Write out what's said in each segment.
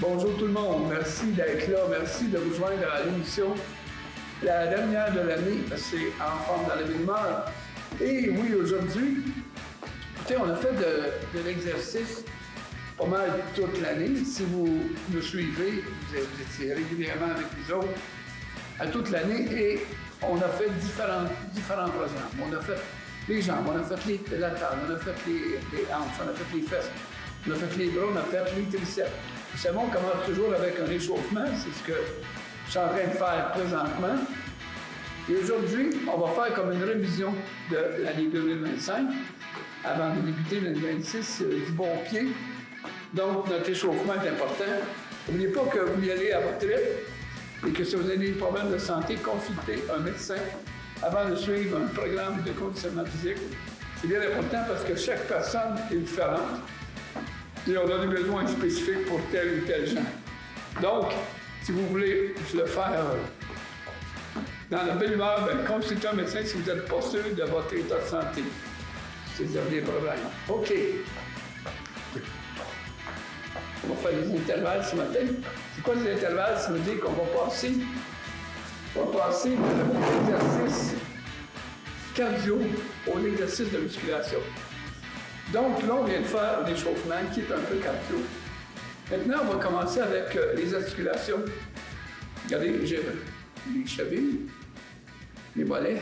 Bonjour tout le monde, merci d'être là, merci de vous joindre à l'émission. La dernière de l'année, c'est En forme dans la bonne humeur. Et oui, aujourd'hui, écoutez, on a fait de l'exercice pas mal toute l'année. Si vous nous suivez, vous étiez régulièrement avec nous autres à toute l'année et on a fait différents programmes. On a fait les jambes, on a fait la table, on a fait les hanches, on a fait les fesses, on a fait les bras, on a fait les triceps. Vous savez, on commence toujours avec un réchauffement, c'est ce que je suis en train de faire présentement. Et aujourd'hui, on va faire comme une révision de l'année 2025, avant de débuter l'année 2026, du bon pied. Donc, notre échauffement est important. N'oubliez pas que vous y allez à votre rythme et que si vous avez des problèmes de santé, consultez un médecin avant de suivre un programme de conditionnement physique. C'est bien important parce que chaque personne est différente. Et on a des besoins spécifiques pour tel ou tel genre. Donc, si vous voulez le faire dans la belle humeur, consultez un médecin si vous n'êtes pas sûr de votre état de santé. Si vous avez des problèmes. OK. On va faire des intervalles ce matin. C'est quoi les intervalles? Ça veut dire qu'on va passer de l'exercice cardio au exercice de musculation. Donc là, on vient de faire un échauffement qui est un peu cardio. Maintenant, on va commencer avec les articulations. Regardez, j'ai les chevilles, les mollets.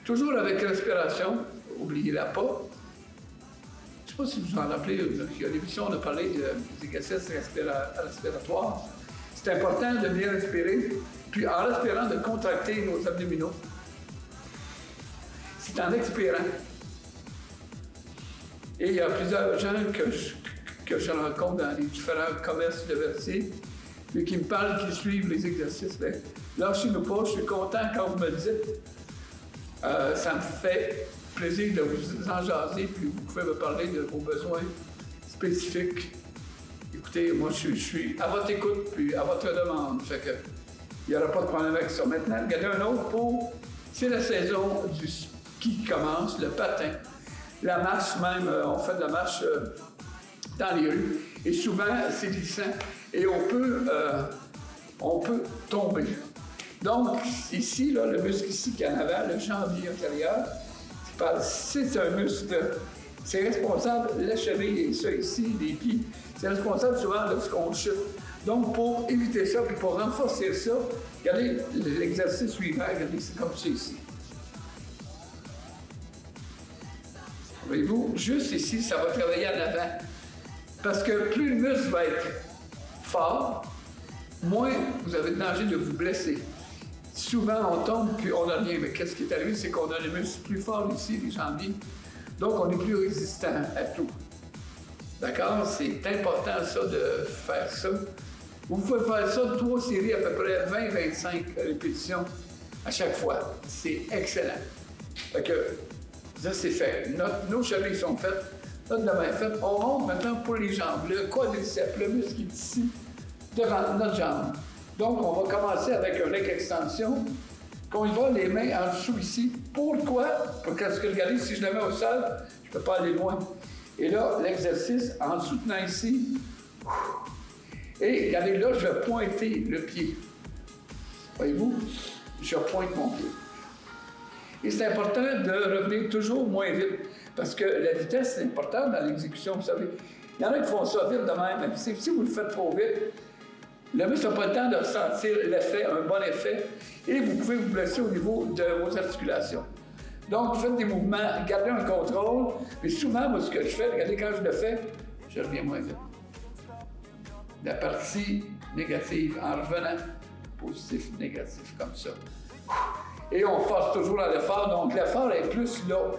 Toujours avec respiration, oubliez-la pas. Je ne sais pas si vous vous en rappelez, il y a l'émission, on a parlé des exercices respiratoires. C'est important de bien respirer, puis en respirant, de contracter nos abdominaux. C'est en expirant. Et il y a plusieurs gens que je rencontre dans les différents commerces de Vertier, mais qui me parlent, qui suivent les exercices. Bien, lâchez-nous pas, je suis content quand vous me le dites. Ça me fait plaisir de vous en jaser, puis vous pouvez me parler de vos besoins spécifiques. Écoutez, moi, je suis à votre écoute, puis à votre demande. Fait que il n'y aura pas de problème avec ça. Maintenant, regardez un autre pour... C'est la saison du ski qui commence, le patin. La marche même, on fait de la marche dans les rues. Et souvent, c'est glissant. Et on peut tomber. Donc, ici, là, le muscle ici qui est en avant, le jambier antérieur, c'est un muscle. C'est responsable, la cheville et ça ici, les pieds, c'est responsable souvent de ce qu'on chute. Donc, pour éviter ça, puis pour renforcer ça, regardez l'exercice suivant, regardez, c'est comme ça ici. Voyez-vous, juste ici, ça va travailler en avant. Parce que plus le muscle va être fort, moins vous avez le danger de vous blesser. Souvent, on tombe, puis on n'a rien. Mais qu'est-ce qui est arrivé, c'est qu'on a les muscles plus forts ici, les jambiers. Donc, on est plus résistant à tout. D'accord? C'est important, ça, de faire ça. Vous pouvez faire ça 3 séries, à peu près 20-25 répétitions à chaque fois. C'est excellent. Fait que, ça, c'est fait. Nos chevilles sont faites. Notre devant est fait. On monte maintenant pour les jambes. Le quadriceps, le muscle qui est ici, devant notre jambe. Donc, on va commencer avec un leg extension. Qu'on y va les mains en dessous ici. Pourquoi? Parce que, regardez, si je le mets au sol, je ne peux pas aller loin. Et là, l'exercice, en soutenant ici. Et regardez, là, je vais pointer le pied. Voyez-vous? Je pointe mon pied. Et c'est important de revenir toujours moins vite. Parce que la vitesse, c'est important dans l'exécution, vous savez. Il y en a qui font ça vite de même. Mais si vous le faites trop vite, le muscle n'a pas le temps de ressentir l'effet, un bon effet, et vous pouvez vous blesser au niveau de vos articulations. Donc, faites des mouvements, gardez un contrôle, mais souvent, moi, ce que je fais, regardez, quand je le fais, je reviens moins vite. La partie négative, en revenant, positif, négatif, comme ça. Et on force toujours à l'effort, donc l'effort est plus là.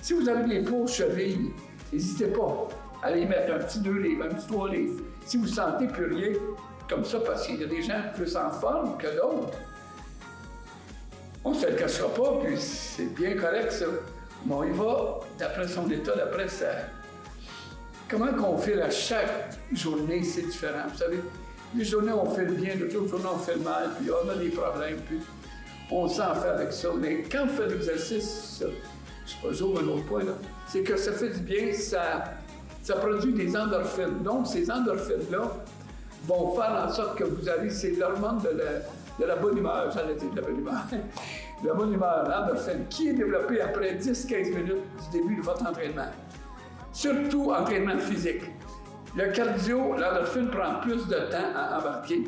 Si vous avez des pauvres chevilles, n'hésitez pas à les mettre un petit 2 livres, un petit 3 livres. Si vous sentez plus rien, comme ça, parce qu'il y a des gens plus en forme que d'autres, on ne se le cachera pas, puis c'est bien correct, ça. Mais on y va d'après son état, d'après ça. Comment qu'on file à chaque journée, c'est différent. Vous savez, les journées, on fait le bien, d'autres journées, on fait le mal, puis on a des problèmes, puis on s'en fait avec ça. Mais quand on fait l'exercice, j'ouvre un autre point, là, c'est que ça fait du bien, ça ça produit des endorphines. Donc, ces endorphines-là vont faire en sorte que vous allez, c'est l'hormone de la bonne humeur, j'allais dire de la bonne humeur. La bonne humeur, l'endorphine, qui est développée après 10-15 minutes du début de votre entraînement. Surtout entraînement physique. Le cardio, l'endorphine prend plus de temps à embarquer.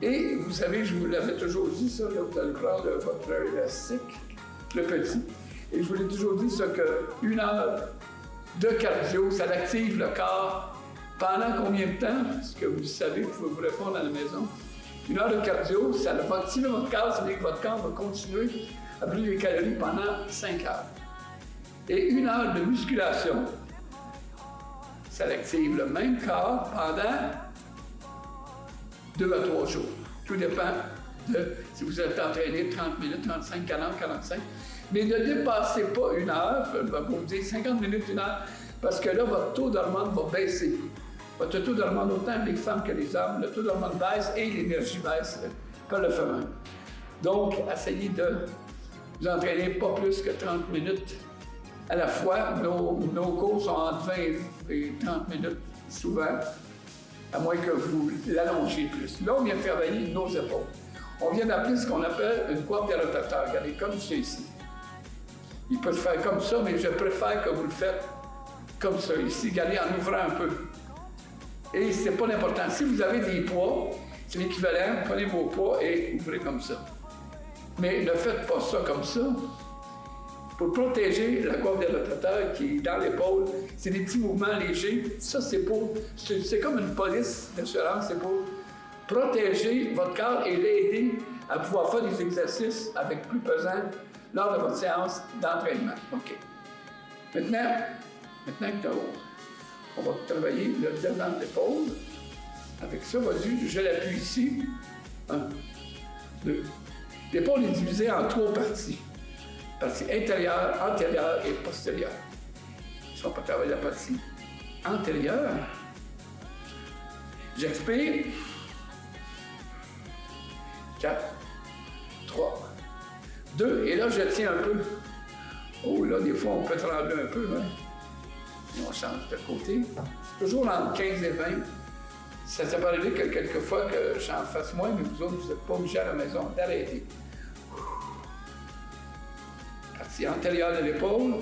Et vous savez, je vous l'avais toujours dit, ça, là, vous allez prendre votre élastique, le petit. Et je vous l'ai toujours dit, ça, qu'une heure de cardio, ça active le corps pendant combien de temps? Parce que vous le savez, vous pouvez vous répondre à la maison. Une heure de cardio, ça va activer votre corps, ça veut dire que votre corps va continuer à brûler les calories pendant 5 heures. Et une heure de musculation, ça active le même corps pendant 2 à 3 jours. Tout dépend de si vous êtes entraîné 30 minutes, 35, 40, 45. Mais ne dépassez pas une heure, je vais vous dire 50 minutes, une heure, parce que là, votre taux d'hormones va baisser. Votre taux d'hormones, autant les femmes que les hommes, le taux d'hormones baisse et l'énergie baisse par le féminin. Donc, essayez de vous entraîner pas plus que 30 minutes à la fois. Nos cours sont entre 20 et 30 minutes souvent, à moins que vous l'allongiez plus. Là, on vient de travailler nos épaules. On vient d'appeler ce qu'on appelle une coiffe des rotateurs. Regardez, comme ceci. Il peut le faire comme ça, mais je préfère que vous le faites comme ça, ici. Regardez, en ouvrant un peu. Et c'est pas l'important. Si vous avez des poids, c'est l'équivalent, prenez vos poids et ouvrez comme ça. Mais ne faites pas ça comme ça. Pour protéger la coiffe des rotateurs qui est dans l'épaule, c'est des petits mouvements légers. Ça, c'est comme une police d'assurance, c'est pour protéger votre corps et l'aider à pouvoir faire des exercices avec plus pesant lors de votre séance d'entraînement. OK. Maintenant on va travailler le devant de l'épaule. Avec ça, vas-y, je l'appuie ici. 1, 2. L'épaule est divisée en 3 parties. Partie intérieure, antérieure et postérieure. Si on peut travailler la partie antérieure, j'expire. 4, 3, 2, et là, je tiens un peu. Oh, là, des fois, on peut trembler un peu, hein? Et on change de côté. Toujours entre 15 et 20. Ça peut arriver que quelquefois que j'en fasse moins, mais vous autres, vous n'êtes pas obligés à la maison d'arrêter. Partie antérieure de l'épaule.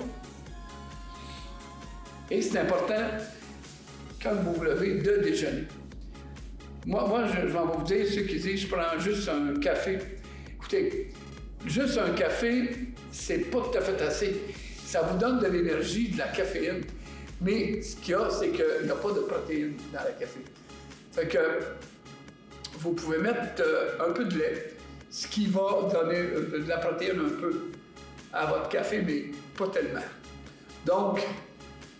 Et c'est important, quand vous vous levez, de déjeuner. Moi je vais vous dire, ceux qui disent, je prends juste un café. Écoutez, juste un café, c'est pas tout à fait assez. Ça vous donne de l'énergie, de la caféine. Mais ce qu'il y a, c'est qu'il n'y a pas de protéines dans la café. Fait que vous pouvez mettre un peu de lait, ce qui va donner de la protéine un peu à votre café, mais pas tellement. Donc,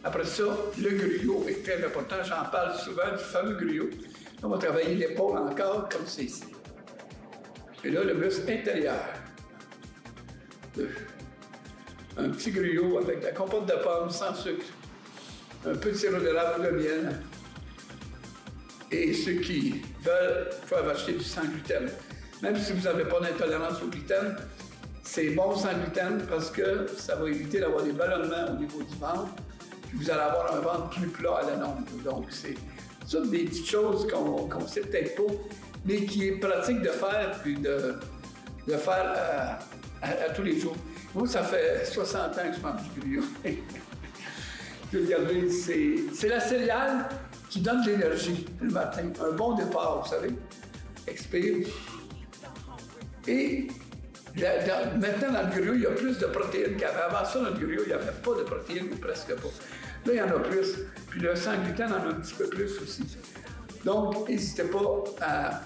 après ça, le gruyot est très important. J'en parle souvent du fameux gruyot. On va travailler l'épaule encore comme c'est ici. Et là, le muscle intérieur. Un petit gruyot avec de la compote de pomme sans sucre. Un peu de sirop d'érable ou de miel. Et ceux qui veulent peuvent acheter du sans gluten. Même si vous n'avez pas d'intolérance au gluten, c'est bon sans gluten parce que ça va éviter d'avoir des ballonnements au niveau du ventre. Puis vous allez avoir un ventre plus plat à la longue. Donc, c'est toutes des petites choses qu'on ne sait peut-être pas, mais qui est pratique de faire, puis de faire à tous les jours. Moi, ça fait 60 ans que je mange du gruyot. Regardez, c'est la céréale qui donne de l'énergie le matin. Un bon départ, vous savez. Expire. Et maintenant, dans le gruyot, il y a plus de protéines qu'avant. Avant ça, dans le gruyot, il n'y avait pas de protéines, ou presque pas. Là, il y en a plus. Puis le sans gluten en a un petit peu plus aussi. Donc, n'hésitez pas à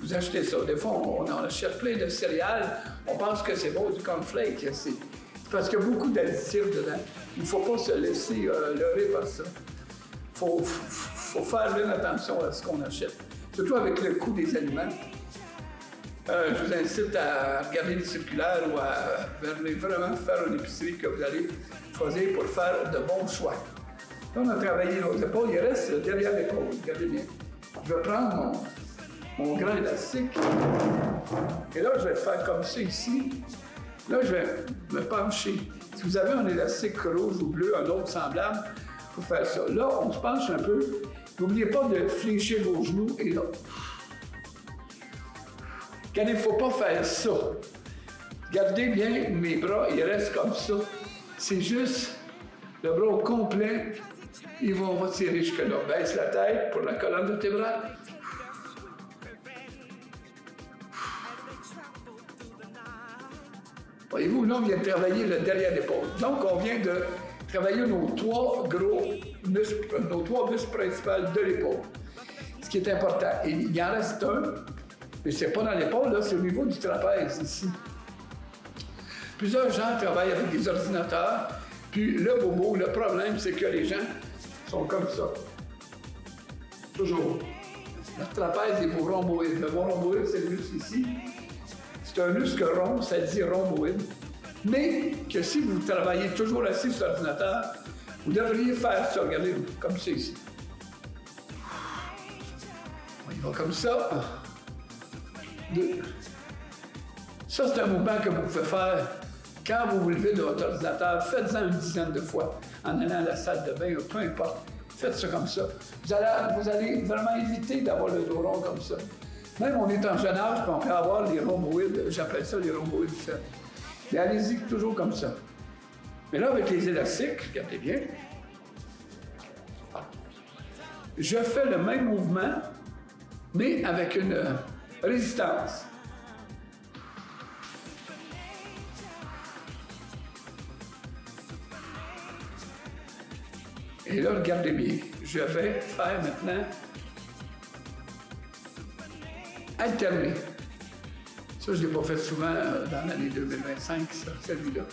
vous acheter ça. Des fois, on achète plein de céréales. On pense que c'est bon, du cornflake. C'est parce qu'il y a beaucoup d'additifs dedans. Il ne faut pas se laisser leurrer par ça. Il faut faire bien attention à ce qu'on achète. Surtout avec le coût des aliments. Je vous incite à regarder les circulaires ou à vraiment faire une épicerie que vous allez choisir pour faire de bons choix. Là, on a travaillé nos épaules, il reste derrière l'épaule. Regardez bien. Je vais prendre mon grand élastique et là, je vais faire comme ça ici. Là, je vais me pencher. Si vous avez un élastique rouge ou bleu, un autre semblable, faut faire ça. Là, on se penche un peu. N'oubliez pas de fléchir vos genoux et là. Quand il ne faut pas faire ça, gardez bien mes bras, ils restent comme ça. C'est juste le bras au complet. Ils vont retirer jusque-là. Baisse la tête pour la colonne vertébrale. Voyez-vous, là, on vient de travailler le derrière l'épaule. Donc, on vient de travailler nos trois muscles principaux de l'épaule. Ce qui est important. Et il y en reste un, mais c'est pas dans l'épaule, là, c'est au niveau du trapèze, ici. Plusieurs gens travaillent avec des ordinateurs, puis le bobo, le problème, c'est que les gens sont comme ça. Toujours. Le trapèze est pour rhomboïde. Le rhomboïde, c'est le muscle ici. C'est un muscle rond, ça dit rhomboïde. Mais que si vous travaillez toujours assis sur l'ordinateur, vous devriez faire ça, regardez, comme ça ici. On y va comme ça. 2. Ça, c'est un mouvement que vous pouvez faire quand vous vous levez de votre ordinateur. Faites-en une dizaine de fois en allant à la salle de bain, peu importe. Faites ça comme ça. Vous allez vraiment éviter d'avoir le dos rond comme ça. Même on est en jeune âge, puis on peut avoir les rhomboïdes, j'appelle ça les rhomboïdes faits. Mais allez-y toujours comme ça. Mais là, avec les élastiques, regardez bien, je fais le même mouvement, mais avec une résistance. Et là, regardez bien, je vais faire maintenant alterner. Ça, je ne l'ai pas fait souvent dans l'année 2025, ça, celui-là.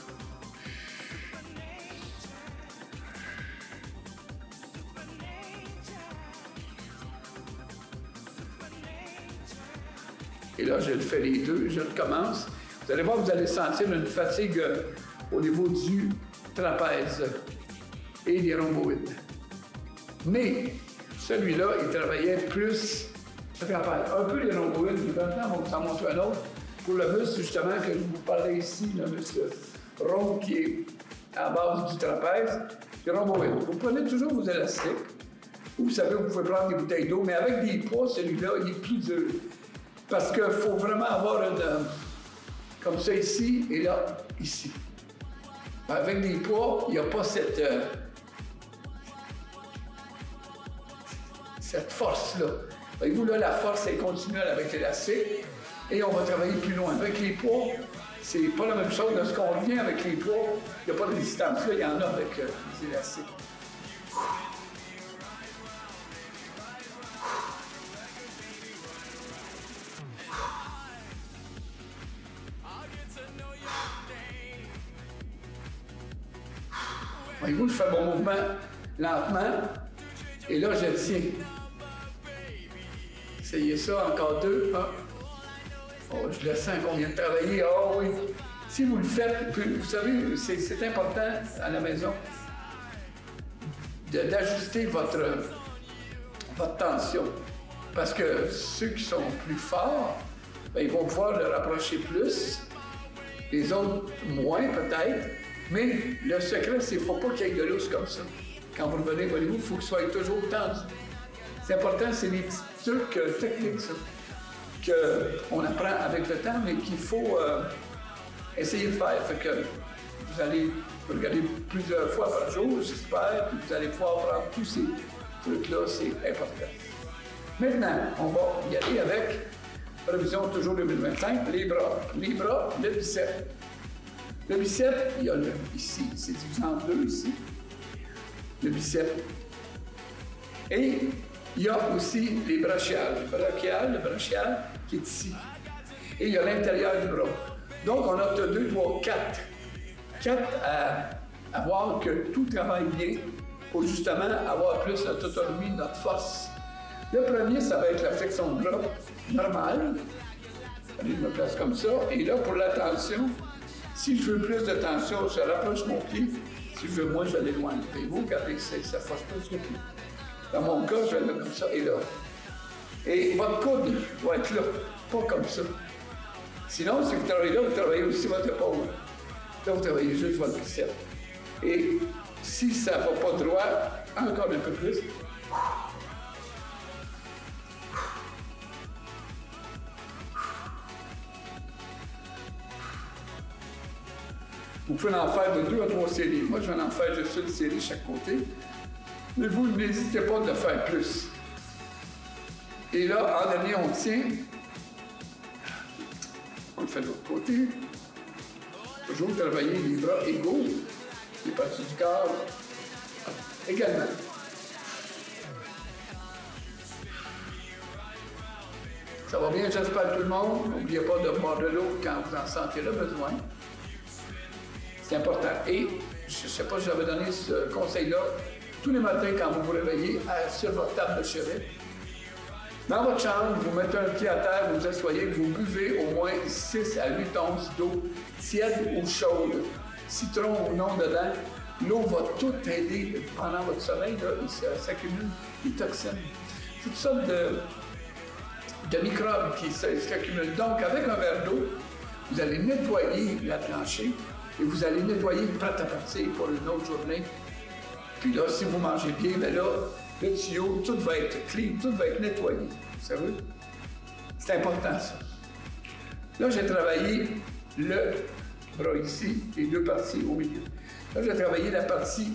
Et là, je le fais les deux, je le commence. Vous allez voir, vous allez sentir une fatigue au niveau du trapèze et des rhomboïdes. Mais celui-là, il travaillait plus le trapèze. Un peu les rhomboïdes, mais maintenant, on va vous en montrer un autre. Pour le muscle, justement, que je vous parlais ici, le muscle rond qui est à la base du trapèze, les rhomboïdes. Vous prenez toujours vos élastiques. Vous savez, vous pouvez prendre des bouteilles d'eau, mais avec des poids, celui-là, il est plus dur. Parce qu'il faut vraiment avoir une... comme ça ici, et là, ici. Avec des poids, il n'y a pas cette force-là. Voyez-vous, là, la force est continuelle avec l'élastique, et on va travailler plus loin. Avec les poids, c'est pas la même chose. Lorsqu'on revient avec les poids, il n'y a pas de résistance. Là, il y en a avec les élastiques. Voyez-vous, je fais mon mouvement lentement, et là, je tiens. Essayez ça, encore 2. Ah. Oh, je le sens qu'on vient de travailler. Oh oui. Si vous le faites, vous savez, c'est important à la maison d'ajuster votre tension. Parce que ceux qui sont plus forts, bien, ils vont pouvoir le rapprocher plus. Les autres, moins peut-être. Mais le secret, c'est qu'il ne faut pas qu'il y ait de lousse comme ça. Quand vous revenez, voyez-vous, il faut que ce soit toujours tendu. C'est important, c'est des petits trucs techniques, ça, qu'on apprend avec le temps, mais qu'il faut essayer de faire. Fait que vous allez regarder plusieurs fois par jour, j'espère, puis vous allez pouvoir prendre tous ces trucs-là, c'est important. Maintenant, on va y aller avec révision toujours 2025, les bras, le biceps. Le biceps, il y a ici, c'est divisé en deux ici, le biceps. Et il y a aussi les brachiales, le brachial qui est ici. Et il y a l'intérieur du bras. Donc, on a 2, 3, 4. 4 à voir que tout travaille bien pour justement avoir plus notre autonomie, notre force. Le premier, ça va être la flexion de bras normale. Allez, je me place comme ça. Et là, pour la tension, si je veux plus de tension, je rapproche mon pied. Si je veux moins, je l'éloigne. Et vous, regardez, ça force plus le pied. Dans mon cas, je vais le mettre comme ça et là. Et votre coude doit être là, pas comme ça. Sinon, si vous travaillez là, vous travaillez aussi votre épaule. Là, vous travaillez juste votre biceps. Et Si ça ne va pas droit, encore un peu plus. Vous pouvez en faire de 2 à 3 séries. Moi, je vais en faire juste une série de chaque côté. Mais vous n'hésitez pas de le faire plus. Et là, en dernier, on tient. On le fait de l'autre côté. Toujours travailler les bras égaux. Les parties du corps également. Ça va bien, j'espère, tout le monde. N'oubliez pas de boire de l'eau quand vous en sentez le besoin. C'est important. Et je ne sais pas si j'avais donné ce conseil-là tous les matins quand vous vous réveillez sur votre table de chevet. Dans votre chambre, vous mettez un pied à terre, vous vous asseyez, vous buvez au moins 6 à 8 onces d'eau tiède ou chaude, citron ou non dedans. L'eau va tout aider pendant votre sommeil, là, il s'accumule des toxines. Toutes sortes de microbes qui s'accumulent. Donc, avec un verre d'eau, vous allez nettoyer la plancher et vous allez nettoyer prête à partir pour une autre journée. Puis là, si vous mangez bien, bien là, le tuyau, tout va être clean, tout va être nettoyé. Vous savez? C'est important, ça. Là, j'ai travaillé le bras ici et 2 parties au milieu. Là, j'ai travaillé la partie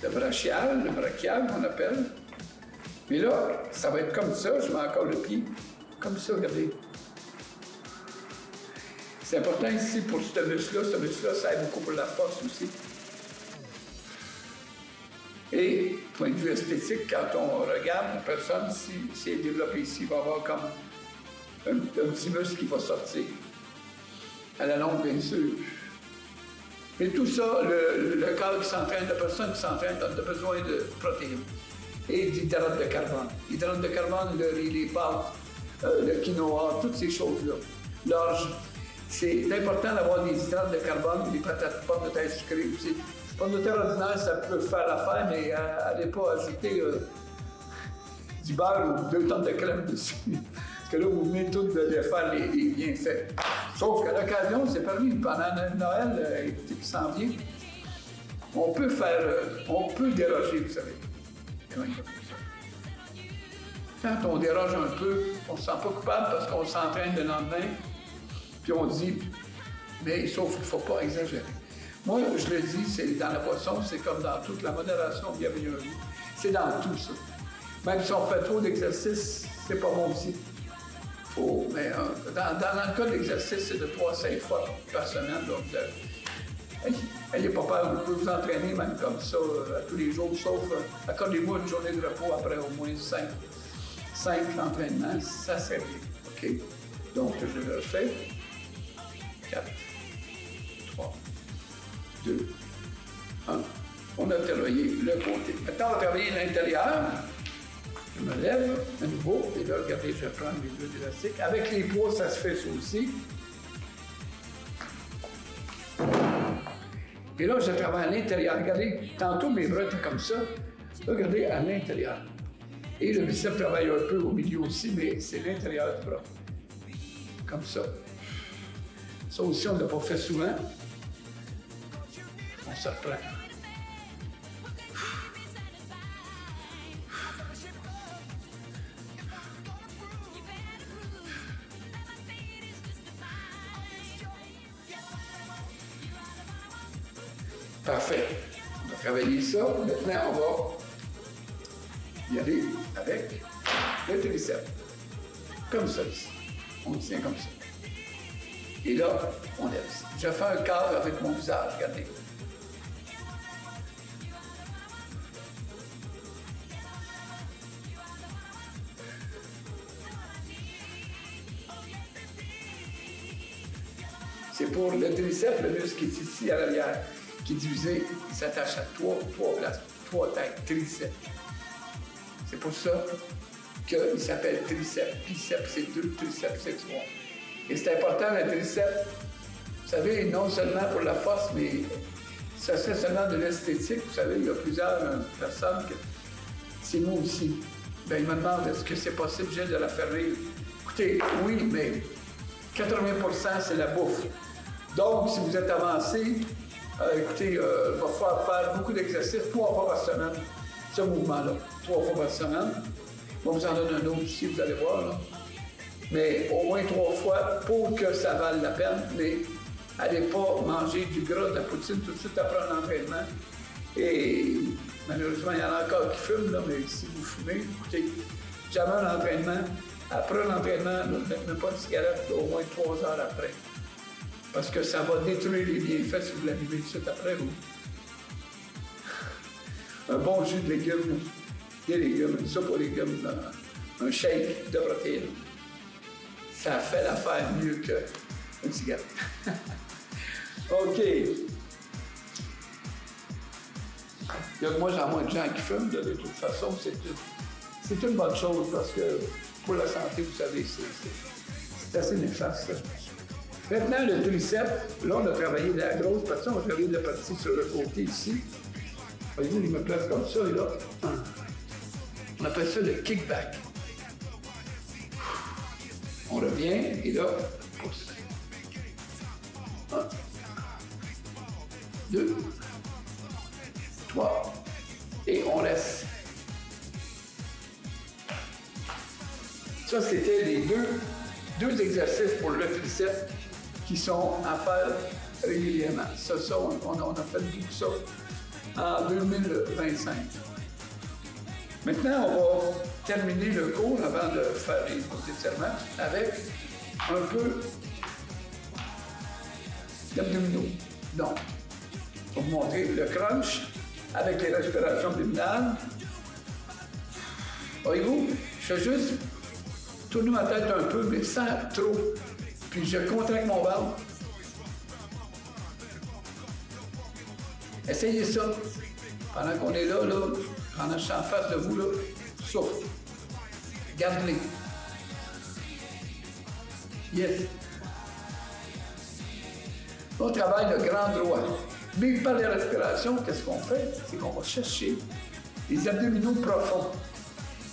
le brachial, qu'on appelle. Mais là, ça va être comme ça, je mets encore le pied, comme ça, regardez. C'est important ici pour ce muscle-là, ça aide beaucoup pour la force aussi. Et, point de vue esthétique, quand on regarde une personne, si c'est développé ici, il va y avoir comme un petit muscle qui va sortir. À la longue, bien sûr. Mais tout ça, le corps qui s'entraîne, la personne qui s'entraîne, a besoin de protéines et d'hydrate de carbone. L'hydrate de carbone, le riz, les pâtes, le quinoa, toutes ces choses-là. L'orge. C'est important d'avoir des hydrates de carbone, des pommes de terre sucrées aussi. Les pommes de terre ordinaires, ça peut faire l'affaire, mais n'allez pas ajouter du beurre ou 2 tonnes de crème dessus. Parce que là, vous venez tous de faire les bienfaits. Sauf qu'à l'occasion, c'est permis, pendant Noël qui s'en vient, on peut déroger, vous savez. Quand on déroge un peu, on ne se sent pas coupable parce qu'on s'entraîne le lendemain, puis on dit, mais sauf qu'il ne faut pas exagérer. Moi, je le dis, c'est dans la boisson, c'est comme dans toute la modération bienvenue. C'est dans tout ça. Même si on fait trop d'exercices, c'est pas bon aussi. Mais dans le cas de l'exercice, c'est de 3 à 5 fois par semaine. Donc, n'ayez pas peur, vous pouvez vous entraîner même comme ça tous les jours, sauf accordez-moi une journée de repos après au moins 5 entraînements, ça serait bien. OK? Donc, je le fais. 4, 3, 2, 1. On a travaillé le côté. Maintenant, on va travailler l'intérieur. Je me lève à nouveau, et là, regardez, je vais prendre mes 2 élastiques. Avec les poids, ça se fait ça aussi. Et là, je travaille à l'intérieur. Regardez, tantôt, mes bras étaient comme ça. Là, regardez, à l'intérieur. Et le biceps travaille un peu au milieu aussi, mais c'est l'intérieur du bras. Comme ça. Ça aussi, on ne l'a pas fait souvent. On se reprend. Parfait. On a travaillé ça. Maintenant, on va y aller avec le triceps. Comme ça ici. On le tient comme ça. Et là, on lève. Je fais un cadre avec mon visage. Regardez. C'est pour le triceps, le muscle qui est ici à l'arrière, qui est divisé, il s'attache à 3 places, 3 têtes, triceps. C'est pour ça qu'il s'appelle triceps. Biceps, c'est 2, triceps, c'est 3. Et c'est important, le triceps, vous savez, non seulement pour la force, mais ça serait seulement de l'esthétique. Vous savez, il y a plusieurs personnes que c'est moi aussi. Bien, ils me demandent, est-ce que c'est possible, Gilles, de la faire rire? Écoutez, oui, mais 80% c'est la bouffe. Donc, si vous êtes avancé, Écoutez, il va falloir faire beaucoup d'exercices 3 fois par semaine, ce mouvement-là. 3 fois par semaine. On vous en donne un autre ici, vous allez voir. Là. Mais au moins 3 fois pour que ça vaille la peine. Mais allez pas manger du gras, de la poutine tout de suite après un entraînement. Et malheureusement, il y en a encore qui fument, là, mais si vous fumez, écoutez, jamais un entraînement. Après l'entraînement, ne mettez pas de cigarette au moins 3 heures après. Parce que ça va détruire les bienfaits si vous l'allumez tout de suite après vous. Un bon jus de légumes, des légumes, une soupe aux légumes, un shake de protéines. Ça fait l'affaire mieux qu'une cigarette. OK. Il y a de moins en moins de gens qui fument, de toute façon, c'est une bonne chose parce que pour la santé, vous savez, c'est assez néfaste. Maintenant, le triceps, là, on a travaillé la grosse partie, on a travaillé la partie sur le côté ici. Voyez-vous, il me place comme ça, et là, on appelle ça le kickback. On revient, et là, pousse. 1, 2, 3, et on laisse. Ça, c'était les deux exercices pour le triceps qui sont à faire régulièrement. Ça, on a fait tout ça en 2025. Maintenant, on va terminer le cours avant de faire les étirements avec un peu d'abdominaux. Donc, pour vous montrer le crunch avec les respirations abdominales. Voyez-vous, je fais juste tourner ma tête un peu, mais sans trop. Puis je contracte mon ventre. Essayez ça. Pendant qu'on est là, pendant que je suis en face de vous, là, souffle. Gardez-les. Yes. On travaille le grand droit. Mais par les respirations, qu'est-ce qu'on fait? C'est qu'on va chercher les abdominaux profonds.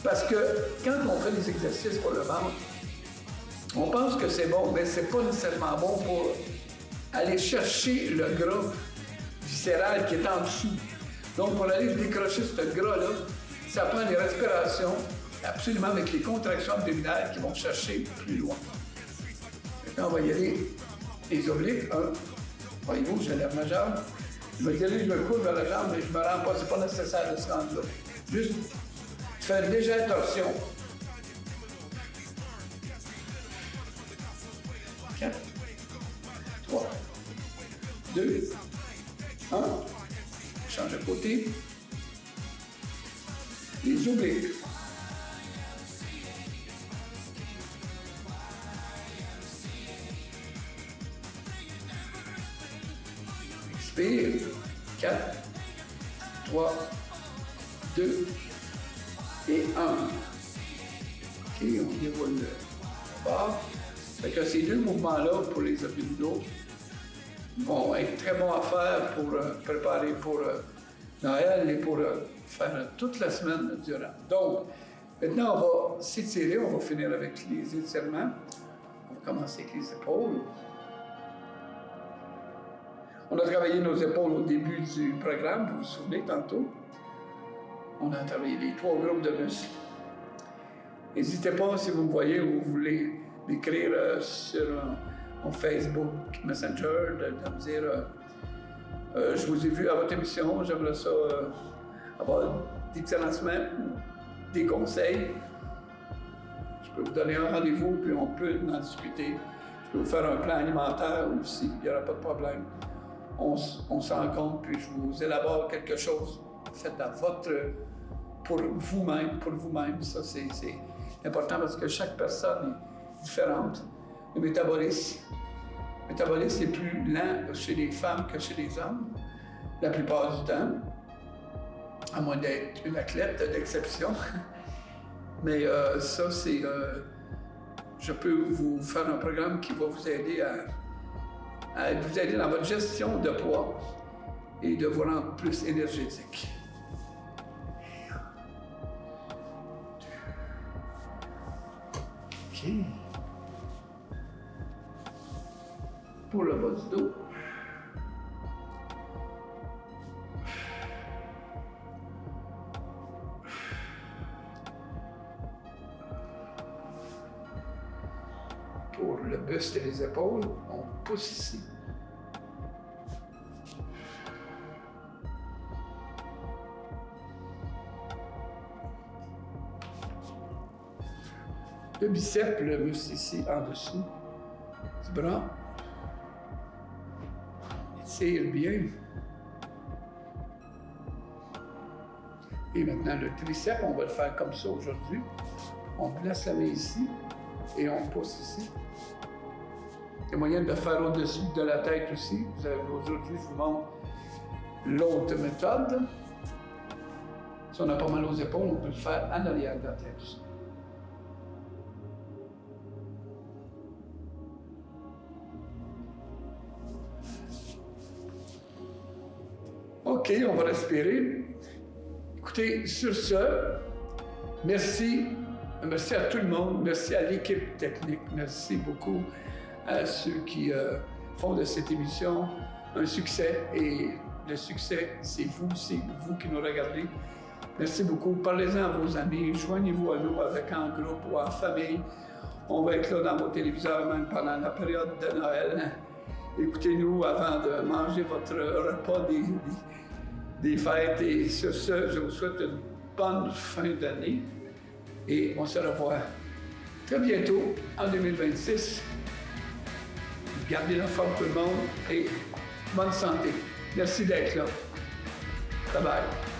Parce que quand on fait des exercices pour le ventre, on pense que c'est bon, mais c'est pas nécessairement bon pour aller chercher le gras viscéral qui est en dessous. Donc, pour aller décrocher ce gras-là, ça prend des respirations, absolument avec les contractions abdominales qui vont chercher plus loin. Maintenant, on va y aller les obliques. Voyez-vous, je lève ma jambe. Je me dirige le coude vers la jambe, mais je me rends pas, c'est pas nécessaire de se rendre là. Juste faire une légère torsion. 4, 3, 2, 1. Change de côté. Les obliques. Expire. 4, 3, 2 et 1. OK, on déroule le bas. Fait que ces deux mouvements-là pour les abdominaux vont être très bons à faire pour préparer pour Noël et pour faire toute la semaine durant. Donc, maintenant, on va s'étirer. On va finir avec les étirements. On va commencer avec les épaules. On a travaillé nos épaules au début du programme, vous vous souvenez, tantôt. On a travaillé les 3 groupes de muscles. N'hésitez pas, si vous me voyez ou vous voulez m'écrire sur mon Facebook Messenger, de me dire je vous ai vu à votre émission, j'aimerais ça avoir des petits lancements, des conseils. Je peux vous donner un rendez-vous, puis on peut en discuter. Je peux vous faire un plan alimentaire aussi, il n'y aura pas de problème. On se rencontre, puis je vous élabore quelque chose. Faites à votre... pour vous-même. Ça, c'est important parce que chaque personne est différente. Le métabolisme est plus lent chez les femmes que chez les hommes, la plupart du temps, à moins d'être une athlète d'exception. Mais ça, c'est... je peux vous faire un programme qui va vous aider à vous aider dans votre gestion de poids et de vous rendre plus énergétique. OK. Pour le bas du dos. le buste et les épaules, on pousse ici. Le biceps, le muscle ici, en dessous du bras. Étire bien. Et maintenant, le triceps, on va le faire comme ça aujourd'hui. On place la main ici et on pousse ici. Il y a moyen de le faire au-dessus de la tête aussi. Aujourd'hui, je vous montre l'autre méthode. Si on n'a pas mal aux épaules, on peut le faire en arrière de la tête aussi. OK, on va respirer. Écoutez, sur ce, merci à tout le monde, merci à l'équipe technique, merci beaucoup à ceux qui font de cette émission un succès. Et le succès, c'est vous qui nous regardez. Merci beaucoup. Parlez-en à vos amis, joignez-vous à nous en groupe ou en famille. On va être là dans vos téléviseurs même pendant la période de Noël. Écoutez-nous avant de manger votre repas des fêtes. Et sur ce, je vous souhaite une bonne fin d'année. Et on se revoit très bientôt en 2026. Gardez la forme tout le monde et bonne santé. Merci d'être là. Bye bye.